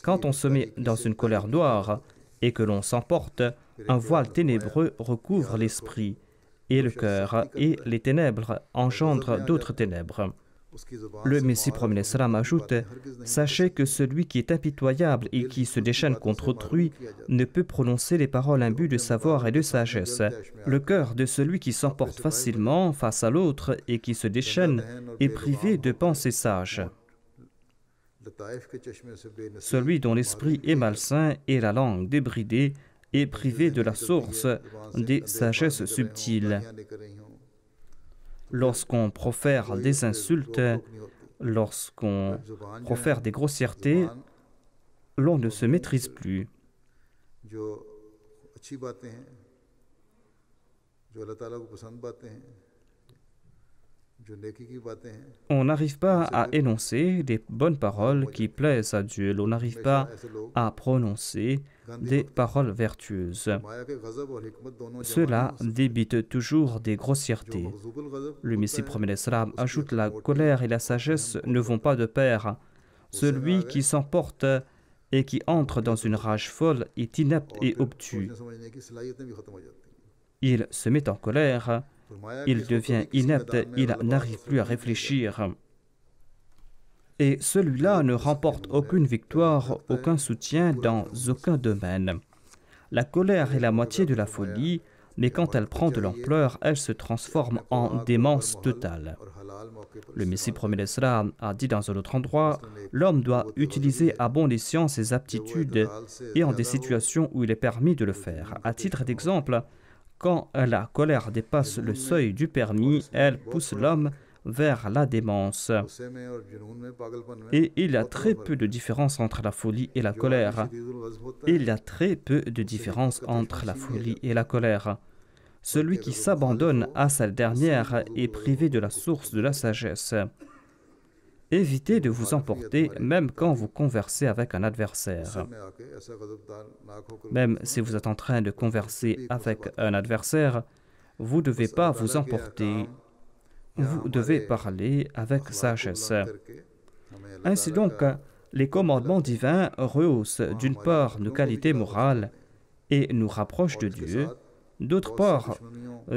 Quand on se met dans une colère noire et que l'on s'emporte, un voile ténébreux recouvre l'esprit et le cœur, et les ténèbres engendrent d'autres ténèbres. उसकी जुबान Le Messie promet l'Islam ajoute « Sachez que celui qui est impitoyable et qui se déchaîne contre autrui ne peut prononcer les paroles imbues de savoir et de sagesse. Le cœur de celui qui s'emporte facilement face à l'autre et qui se déchaîne est privé de pensées sages. लताइफ के चश्मे से बेनसीब Celui dont l'esprit est malsain et la langue débridée et privé de la source des sagesses subtiles. Lorsqu'on profère des insultes, lorsqu'on profère des grossièretés, l'on ne se maîtrise plus. On n'arrive pas à énoncer des bonnes paroles qui plaisent à Dieu. On n'arrive pas à prononcer des paroles vertueuses. Cela débite toujours des grossièretés. Le Messie promet l'Islam ajoute: la colère et la sagesse ne vont pas de pair. Celui qui s'emporte et qui entre dans une rage folle est inepte et obtus. Il se met en colère, il devient inepte, il n'arrive plus à réfléchir. Et celui-là ne remporte aucune victoire, aucun soutien dans aucun domaine. La colère est la moitié de la folie, mais quand elle prend de l'ampleur, elle se transforme en démence totale. Le Messie promet l'Islam a dit dans un autre endroit: l'homme doit utiliser à bon escient ses aptitudes et en des situations où il est permis de le faire. À titre d'exemple, quand la colère dépasse le seuil du permis, elle pousse l'homme vers la démence. Et il y a très peu de différence entre la folie et la colère. Il y a très peu de différence entre la folie et la colère. Celui qui s'abandonne à cette dernière est privé de la source de la sagesse. Évitez de vous emporter même quand vous conversez avec un adversaire. Même si vous êtes en train de converser avec un adversaire, vous ne devez pas vous emporter. Vous devez parler avec sagesse. Ainsi donc, les commandements divins rehaussent d'une part nos qualités morales et nous rapprochent de Dieu. D'autre part,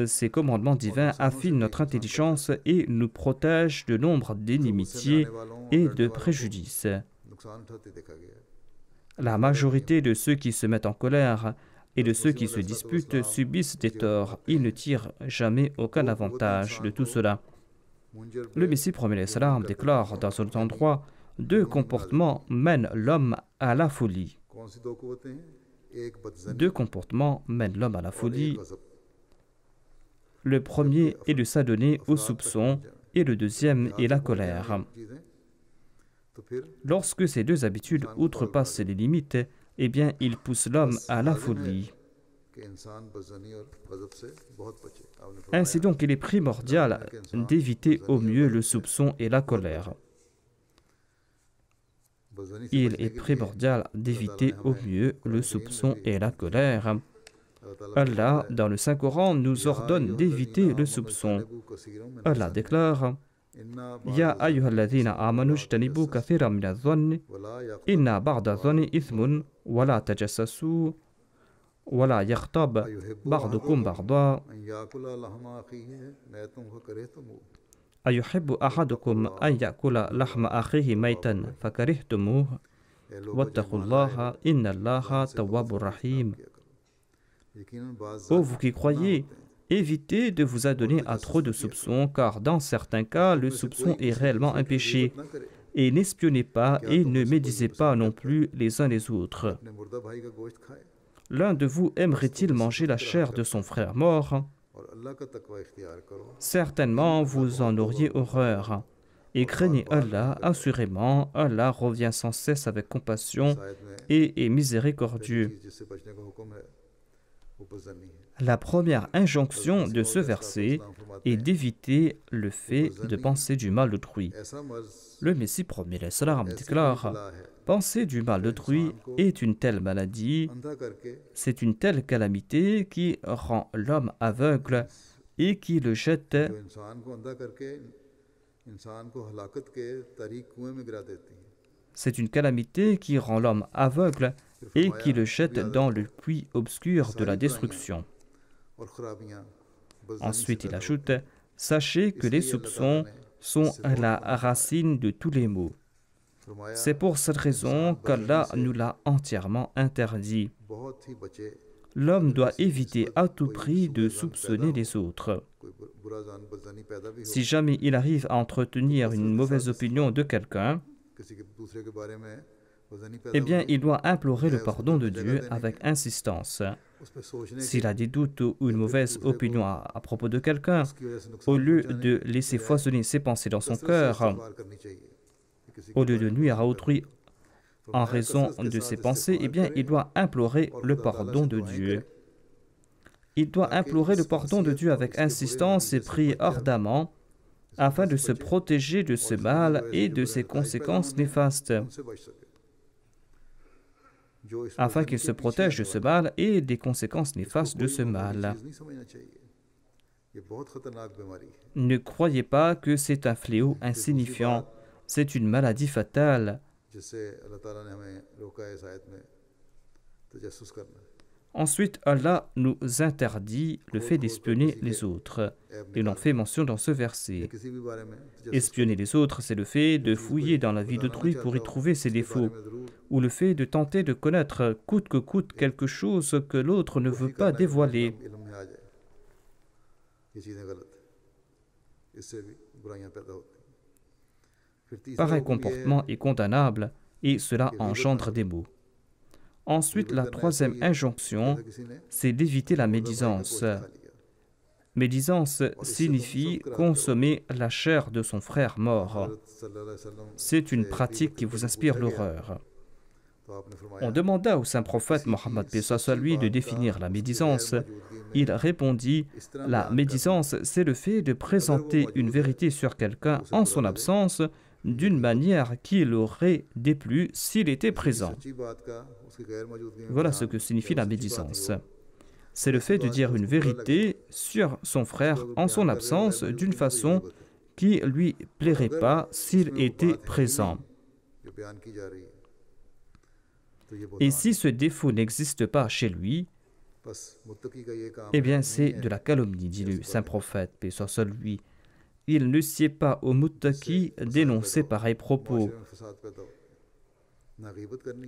ces commandements divins affinent notre intelligence et nous protègent de nombre d'inimitiés et de préjudices. La majorité de ceux qui se mettent en colère et de ceux qui se disputent subissent des torts. Ils ne tirent jamais aucun avantage de tout cela. Le Messie promet l'Islam déclare dans un autre endroit: deux comportements mènent l'homme à la folie. Deux comportements mènent l'homme à la folie. Le premier est de s'adonner au soupçon et le deuxième est la colère. Lorsque ces deux habitudes outrepassent les limites, eh bien, ils poussent l'homme à la folie. Ainsi donc, il est primordial d'éviter au mieux le soupçon et la colère. Il est primordial d'éviter au mieux le soupçon et la colère. Allah, dans le Saint-Coran, nous ordonne d'éviter le soupçon. Allah déclare: Ya ayyuhalladhina amanu ijtanibu kathiran min adh-dhanni inna ba'da adh-dhanni ithmun wa la tajassasu wa la yaghtab ba'dukum ba'da ayuhibbu ahadukum an ya'kula lahma akhihi maytan fakarihtumuh wattaqullaha innallaha tawwabur rahim. Ô vous qui croyez, évitez de vous adonner à trop de soupçons, car dans certains cas, le soupçon est réellement un péché. Et n'espionnez pas et ne médisez pas non plus les uns les autres. L'un de vous aimerait-il manger la chair de son frère mort? Certainement, vous en auriez horreur. Et craignez Allah, assurément, Allah revient sans cesse avec compassion et est miséricordieux. La première injonction de ce verset est d'éviter le fait de penser du mal d'autrui. Le Messie promet l'Islam déclare: penser du mal d'autrui est une telle maladie, c'est une telle calamité qui rend l'homme aveugle et qui le jette C'est une calamité qui rend l'homme aveugle et qui le jette dans le puits obscur de la destruction. Ensuite, il ajoute: sachez que les soupçons sont la racine de tous les maux. C'est pour cette raison qu'Allah nous l'a entièrement interdit. L'homme doit éviter à tout prix de soupçonner les autres. Si jamais il arrive à entretenir une mauvaise opinion de quelqu'un, eh bien, il doit implorer le pardon de Dieu avec insistance. S'il a des doutes ou une mauvaise opinion à propos de quelqu'un, au lieu de laisser foisonner ses pensées dans son cœur, au lieu de nuire à autrui en raison de ses pensées, eh bien, il doit implorer le pardon de Dieu. Il doit implorer le pardon de Dieu avec insistance et prier ardemment afin de se protéger de ce mal et de ses conséquences néfastes. Afin qu'il se protège de ce mal et des conséquences néfastes de ce mal. Ne croyez pas que c'est un fléau insignifiant. C'est une maladie fatale. Ensuite, Allah nous interdit le fait d'espionner les autres. Et l'on fait mention dans ce verset. Espionner les autres, c'est le fait de fouiller dans la vie d'autrui pour y trouver ses défauts, ou le fait de tenter de connaître coûte que coûte quelque chose que l'autre ne veut pas dévoiler. Pareil comportement est condamnable et cela engendre des maux. Ensuite, la troisième injonction, c'est d'éviter la médisance. Médisance signifie consommer la chair de son frère mort. C'est une pratique qui vous inspire l'horreur. On demanda au saint prophète Mohammed lui de définir la médisance. Il répondit, la médisance, c'est le fait de présenter une vérité sur quelqu'un en son absence d'une manière qui l'aurait déplu s'il était présent. Voilà ce que signifie la médisance. C'est le fait de dire une vérité sur son frère en son absence d'une façon qui lui plairait pas s'il était présent. Et si ce défaut n'existe pas chez lui, eh bien c'est de la calomnie, dit le saint prophète, paix soit sur lui. Il ne sied pas aux muttaqis d'énoncer pareils propos.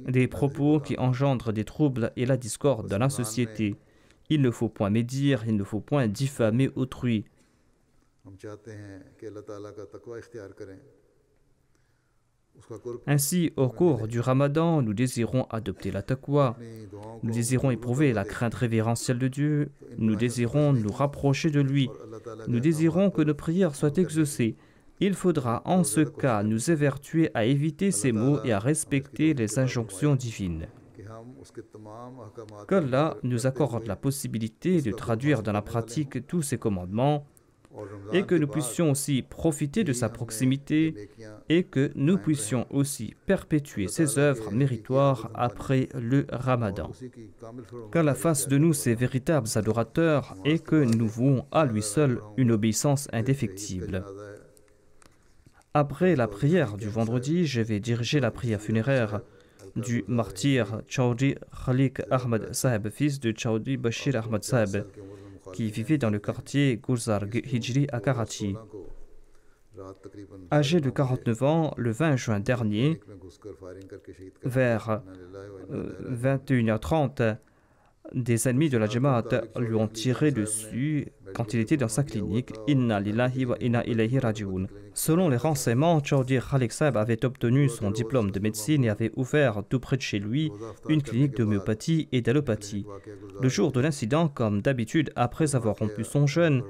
Des propos qui engendrent des troubles et la discorde dans la société. Il ne faut point médire, il ne faut point diffamer autrui. Ainsi, au cours du Ramadan, nous désirons adopter la taqwa, nous désirons éprouver la crainte révérentielle de Dieu, nous désirons nous rapprocher de lui, nous désirons que nos prières soient exaucées. Il faudra en ce cas nous évertuer à éviter ces maux et à respecter les injonctions divines. Qu'Allah nous accorde la possibilité de traduire dans la pratique tous ces commandements et que nous puissions aussi profiter de sa proximité et que nous puissions aussi perpétuer ses œuvres méritoires après le Ramadan. Qu'Allah fasse de nous ces véritables adorateurs et que nous vouons à lui seul une obéissance indéfectible. Après la prière du vendredi, je vais diriger la prière funéraire du martyr Chaudhry Khalik Ahmad Saheb, fils de Chaudhry Bashir Ahmad Saheb, qui vivait dans le quartier Gulzar Hijri à Karachi. Âgé de 49 ans, le 20 juin dernier, vers 21h30, des ennemis de la Jamaat lui ont tiré dessus quand il était dans sa clinique. Inna lillahi wa inna ilayhi raji'un. Selon les renseignements, Chaudhry Khalik Saheb avait obtenu son diplôme de médecine et avait ouvert tout près de chez lui une clinique d'homéopathie et d'allopathie. Le jour de l'incident, comme d'habitude, après avoir rompu son jeûne,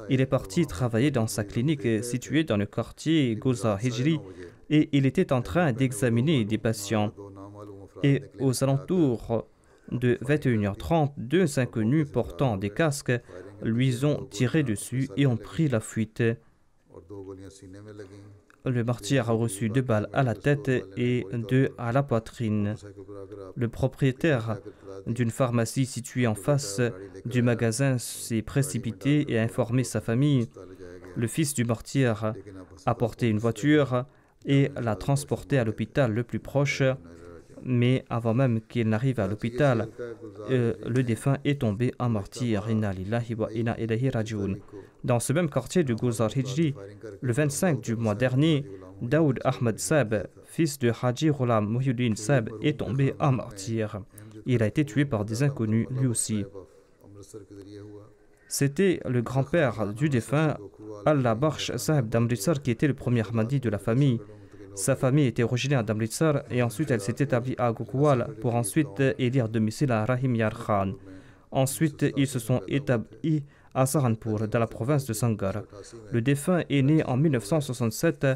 il est parti travailler dans sa clinique située dans le quartier Gulzar Hijri et il était en train d'examiner des patients. Et aux alentours de 21h30, deux inconnus portant des casques lui ont tiré dessus et ont pris la fuite. Le martyr a reçu 2 balles à la tête et 2 à la poitrine. Le propriétaire d'une pharmacie située en face du magasin s'est précipité et a informé sa famille. Le fils du martyr a porté une voiture et l'a transporté à l'hôpital le plus proche. Mais avant même qu'il n'arrive à l'hôpital, le défunt est tombé en martyr. Inna lillahi wa inna ilayhi raji'un. Dans ce même quartier de Gulzar Hijri, le 25 du mois dernier, Daoud Ahmad Saheb, fils de Haji Ghulam Muhyiddin Saheb, est tombé en martyr. Il a été tué par des inconnus lui aussi. C'était le grand-père du défunt, Allah Bakhsh Saheb d'Amritsar, qui était le premier Ahmadi de la famille. Sa famille était originaire d'Amritsar et ensuite elle s'est établie à Gokual pour ensuite élire domicile à Rahim Yar Khan. Ensuite, ils se sont établis à Saharanpur, dans la province de Sangar. Le défunt est né en 1967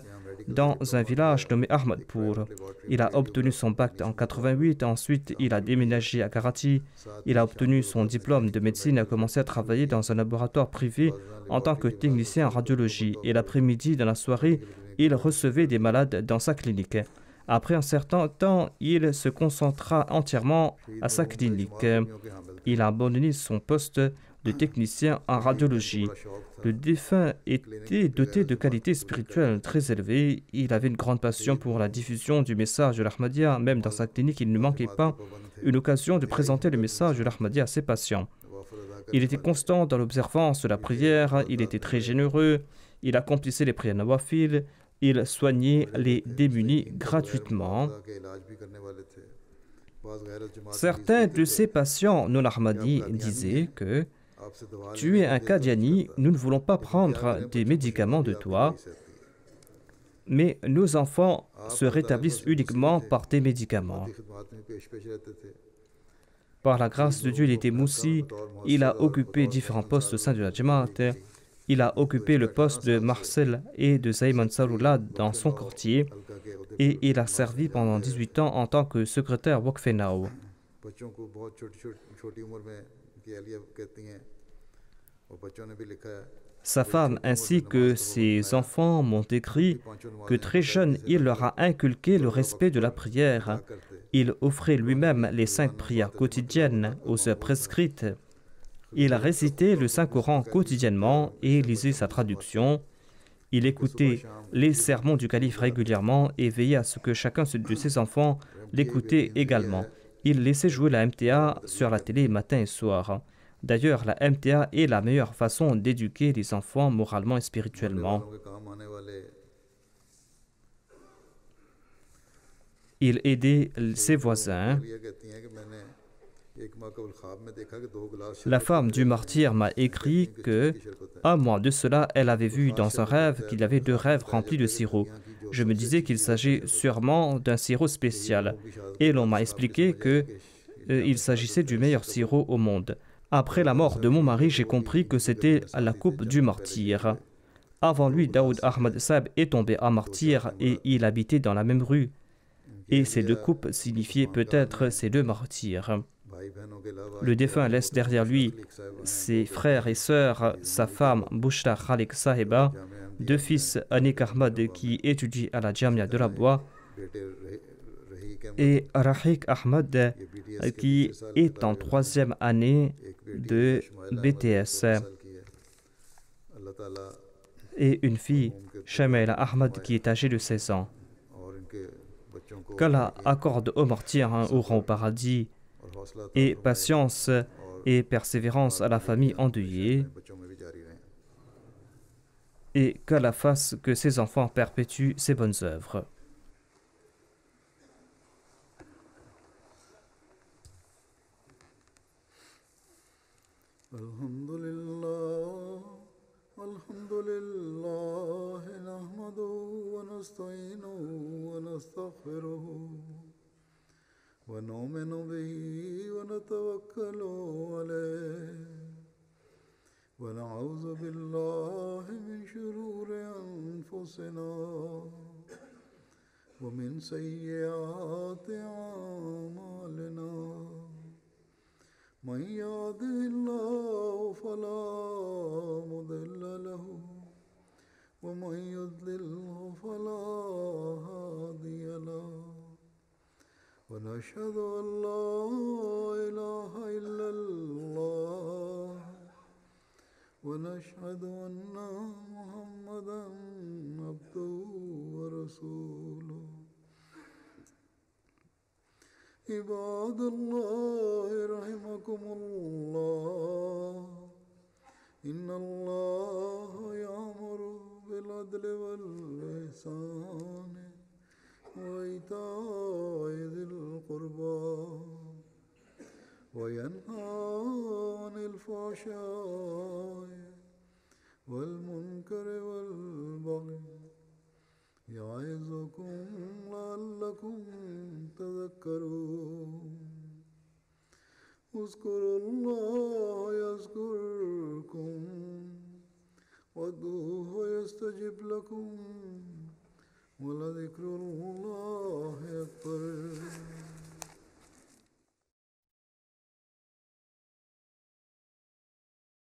dans un village nommé Ahmadpur. Il a obtenu son bac en 88, ensuite il a déménagé à Karachi. Il a obtenu son diplôme de médecine et a commencé à travailler dans un laboratoire privé en tant que technicien en radiologie. Et l'après-midi, dans la soirée, il recevait des malades dans sa clinique. Après un certain temps, il se concentra entièrement à sa clinique. Il a abandonné son poste de technicien en radiologie. Le défunt était doté de qualités spirituelles très élevées. Il avait une grande passion pour la diffusion du message de l'Ahmadiyya. Même dans sa clinique, il ne manquait pas une occasion de présenter le message de l'Ahmadiyya à ses patients. Il était constant dans l'observance de la prière, il était très généreux, il accomplissait les prières nawafil, il soignait les démunis gratuitement. Certains de ses patients non-ahmadis disaient que tu es un Qadiani, nous ne voulons pas prendre des médicaments de toi, mais nos enfants se rétablissent uniquement par tes médicaments. Par la grâce de Dieu, il était moussi, il a occupé différents postes au sein de la Jamaat. Il a occupé le poste de Marcel et de Zayman Saroula dans son quartier et il a servi pendant 18 ans en tant que secrétaire Waqf-e-Nao. Sa femme ainsi que ses enfants m'ont écrit que très jeune, il leur a inculqué le respect de la prière. Il offrait lui-même les 5 prières quotidiennes aux heures prescrites. Il récitait le Saint-Coran quotidiennement et lisait sa traduction. Il écoutait les sermons du calife régulièrement et veillait à ce que chacun de ses enfants l'écoutait également. Il laissait jouer la MTA sur la télé matin et soir. D'ailleurs, la MTA est la meilleure façon d'éduquer les enfants moralement et spirituellement. Il aidait ses voisins. La femme du martyr m'a écrit que, un mois de cela, elle avait vu dans un rêve qu'il y avait 2 rêves remplis de sirop. Je me disais qu'il s'agit sûrement d'un sirop spécial. Et l'on m'a expliqué qu'il s'agissait du meilleur sirop au monde. Après la mort de mon mari, j'ai compris que c'était la coupe du martyr. Avant lui, Daoud Ahmad Saab est tombé à martyr et il habitait dans la même rue. Et ces 2 coupes signifiaient peut-être ces 2 martyrs. Le défunt laisse derrière lui ses frères et sœurs, sa femme Bushra Khalik Sahiba, 2 fils Anik Ahmad qui étudient à la Jamia de Rabwa et Rahik Ahmad qui est en 3e année de BTS et une fille, Shamaila Ahmad, qui est âgée de 16 ans. Qu'Allah accorde aux martyrs un haut rang au paradis et patience et persévérance à la famille endeuillée et qu'Allah fasse que ses enfants perpétuent ses bonnes œuvres. Alhamdulillah, nahmaduhu wa nasta'inuhu wa nastaghfiruhu wa nu'minu bihi wa natawakkalu alayhi wa na'udhu billahi min shururi anfusina wa min sayyiati a'malina. من يهده الله فلا مضل له ومن يضلله فلا هادي له ونشهد أن لا إله إلا الله ونشهد أن محمدا عبده ورسوله. عباد الله رحمكم الله إن الله يأمر بالعدل والإحسان وإيتاء ذي القربى وينهى عن الفحشاء والمنكر والبغي يعظكم لعلكم تذكرون اذكروا الله يذكركم وادعوه يستجب لكم ولذكر الله أكبر